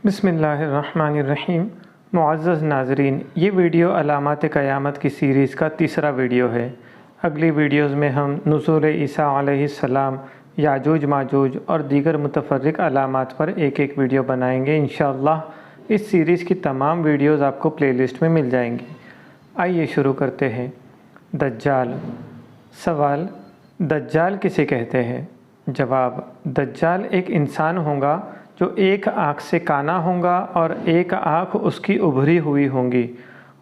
बिस्मिल्लाहिर्रहमानिर्रहीम। मुअज़्ज़ज़ नाज़रीन, ये वीडियो अलामात क़यामत की सीरीज़ का तीसरा वीडियो है। अगली वीडियोज़ में हम नुज़ूल ईसा अलैहिस्सलाम, याजूज माजूज और दीगर मुतफ़र्रिक़ अलामात पर एक एक वीडियो बनाएंगे इंशाअल्लाह। इस सीरीज़ की तमाम वीडियोज़ आपको प्लेलिस्ट में मिल जाएंगी। आइए शुरू करते हैं। दज्जाल। सवाल: दज्जाल किसे कहते हैं? जवाब: दज्जाल एक इंसान होगा जो एक आँख से काना होगा और एक आँख उसकी उभरी हुई होगी।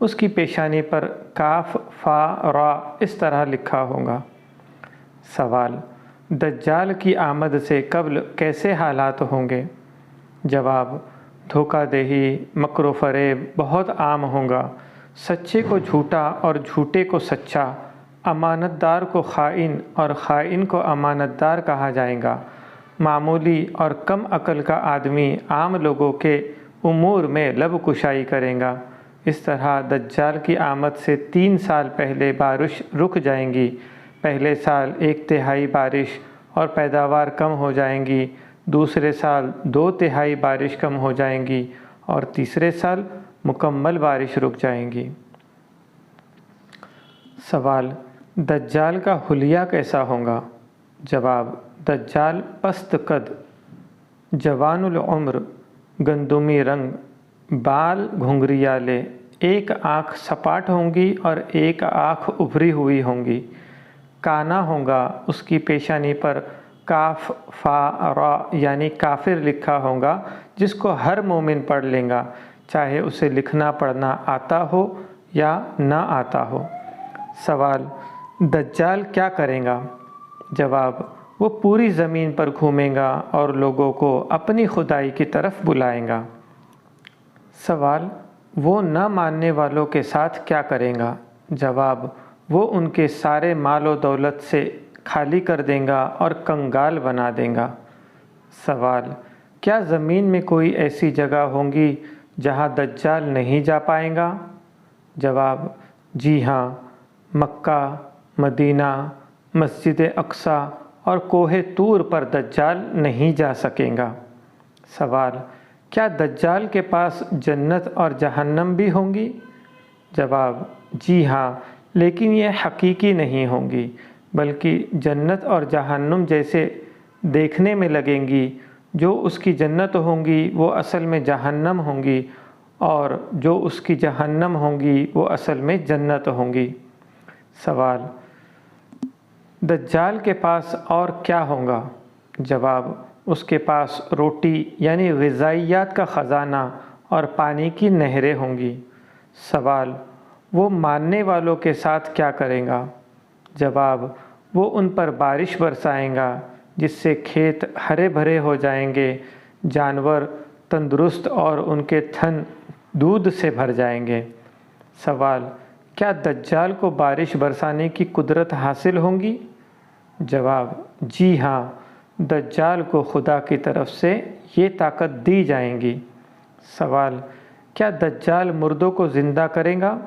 उसकी पेशानी पर काफ फा रा इस तरह लिखा होगा। सवाल: दज्जाल की आमद से कब्ल कैसे हालात होंगे? जवाब: धोखाधही, मक्र फ़रेब बहुत आम होगा। सच्चे को झूठा और झूठे को सच्चा, अमानतदार को ख़ाइन और ख़ाइन को अमानतदार कहा जाएगा। मामूली और कम अकल का आदमी आम लोगों के उमूर में लब कुशाई करेगा। इस तरह दज्जाल की आमद से 3 साल पहले बारिश रुक जाएंगी। पहले साल 1/3 बारिश और पैदावार कम हो जाएंगी। दूसरे साल 2/3 बारिश कम हो जाएंगी और तीसरे साल मुकम्मल बारिश रुक जाएंगी। सवाल: दज्जाल का हुलिया कैसा होगा? जवाब: दज्जाल पस्त कद, जवानुल उम्र, गंदुमी रंग, बाल घुंघरियाले, एक आँख सपाट होंगी और एक आँख उभरी हुई होंगी। काना होगा, उसकी पेशानी पर काफ फा रा यानी काफिर लिखा होगा, जिसको हर मोमिन पढ़ लेगा, चाहे उसे लिखना पढ़ना आता हो या ना आता हो। सवाल: दज्जाल क्या करेगा? जवाब: वो पूरी ज़मीन पर घूमेगा और लोगों को अपनी खुदाई की तरफ बुलाएगा। सवाल: वो न मानने वालों के साथ क्या करेगा? जवाब: वो उनके सारे मालो दौलत से खाली कर देगा और कंगाल बना देगा। सवाल: क्या ज़मीन में कोई ऐसी जगह होंगी जहाँ दज्जाल नहीं जा पाएगा? जवाब: जी हाँ, मक्का, मदीना, मस्जिद अक्सा और कोहे तूर पर दज्जाल नहीं जा सकेगा। सवाल: क्या दज्जाल के पास जन्नत और जहन्नम भी होंगी? जवाब: जी हाँ, लेकिन ये हकीकी नहीं होंगी, बल्कि जन्नत और जहन्नम जैसे देखने में लगेंगी। जो उसकी जन्नत होंगी वो असल में जहन्नम होंगी और जो उसकी जहन्नम होंगी वो असल में जन्नत होंगी। सवाल: दज्जाल के पास और क्या होगा? जवाब: उसके पास रोटी यानी ग़िज़ाइयात का ख़ज़ाना और पानी की नहरें होंगी। सवाल: वो मानने वालों के साथ क्या करेगा? जवाब: वो उन पर बारिश बरसाएगा, जिससे खेत हरे भरे हो जाएंगे, जानवर तंदुरुस्त और उनके थन दूध से भर जाएंगे। सवाल: क्या दज्जाल को बारिश बरसाने की कुदरत हासिल होगी? जवाब: जी हाँ, दज्जाल को खुदा की तरफ से ये ताकत दी जाएंगी। सवाल: क्या दज्जाल मुर्दों को ज़िंदा करेगा?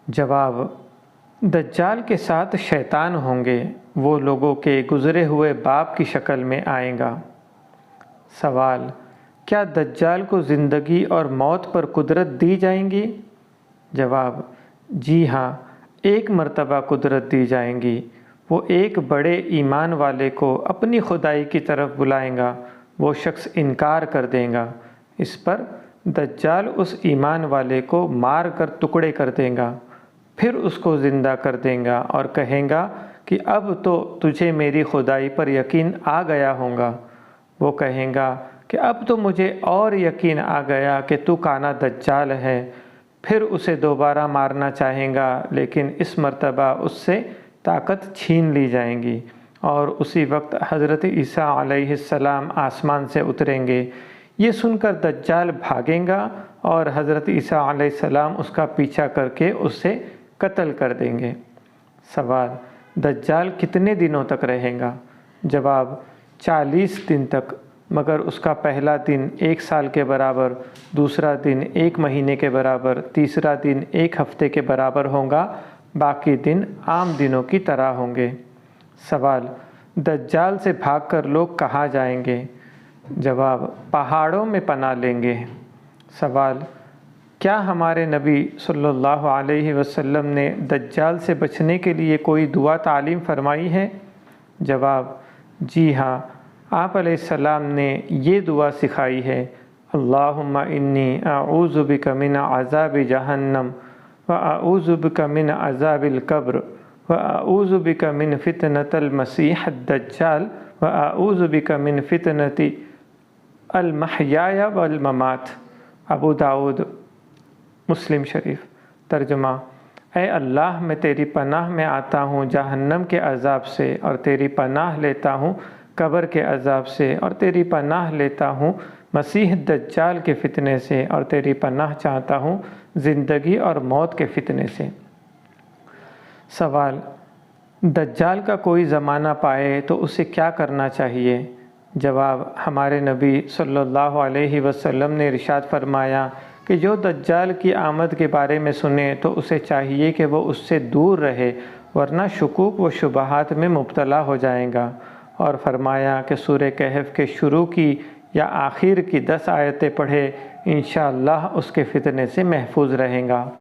जवाब: दज्जाल के साथ शैतान होंगे, वो लोगों के गुज़रे हुए बाप की शक्ल में आएगा। सवाल: क्या दज्जाल को ज़िंदगी और मौत पर कुदरत दी जाएंगी? जवाब: जी हाँ, एक मर्तबा कुदरत दी जाएंगी। वो एक बड़े ईमान वाले को अपनी खुदाई की तरफ बुलाएगा। वो शख्स इनकार कर देगा। इस पर दज्जाल उस ईमान वाले को मार कर टुकड़े कर देगा, फिर उसको ज़िंदा कर देगा और कहेगा कि अब तो तुझे मेरी खुदाई पर यकीन आ गया होगा। वो कहेगा कि अब तो मुझे और यकीन आ गया कि तू काना दज्जाल है। फिर उसे दोबारा मारना चाहेगा, लेकिन इस मर्तबा उससे ताकत छीन ली जाएगी और उसी वक्त हज़रत ईसा अलैहिस्सलाम आसमान से उतरेंगे। ये सुनकर दज्जाल भागेगा और हज़रत ईसा अलैहिस्सलाम उसका पीछा करके उसे कत्ल कर देंगे। सवाल: दज्जाल कितने दिनों तक रहेगा? जवाब: 40 दिन तक, मगर उसका पहला दिन 1 साल के बराबर, दूसरा दिन 1 महीने के बराबर, तीसरा दिन 1 हफ्ते के बराबर होगा, बाकी दिन आम दिनों की तरह होंगे। सवाल: दज्जाल से भागकर लोग कहाँ जाएंगे? جواب: پہاڑوں میں پناہ لیں گے۔ سوال: کیا ہمارے نبی صلی اللہ علیہ وسلم نے دجال سے بچنے کے لیے کوئی دعا تعلیم فرمائی ہے؟ جواب: جی ہاں، آپ علیہ السلام نے یہ دعا سکھائی ہے: اللہم انی اعوذ بک من عذاب جہنم واعوذ بک من عذاب القبر واعوذ بک من فتنۃ المسیح الدجال واعوذ بک من فتنۃ المحیا والممات۔ ابو داؤد، مسلم شریف۔ ترجمہ: اے اللہ، میں تیری پناہ میں آتا ہوں جہنم کے عذاب سے، اور تیری پناہ لیتا ہوں قبر کے عذاب سے، اور تیری پناہ لیتا ہوں مسیح دجال کے فتنے سے، اور تیری پناہ چاہتا ہوں زندگی اور موت کے فتنے سے۔ سوال: دجال کا کوئی زمانہ پائے تو اسے کیا کرنا چاہیے؟ جواب: ہمارے نبی صلی اللہ علیہ وسلم نے ارشاد فرمایا کہ جو دجال کی آمد کے بارے میں سنے تو اسے چاہیے کہ وہ اس سے دور رہے، ورنہ شکوک و شبہات میں مبتلا ہو جائیں گا، اور فرمایا کہ سورہ کہف کے شروع کی یا آخر کی 10 آیتیں پڑھے، انشاءاللہ اس کے فتنے سے محفوظ رہیں گا۔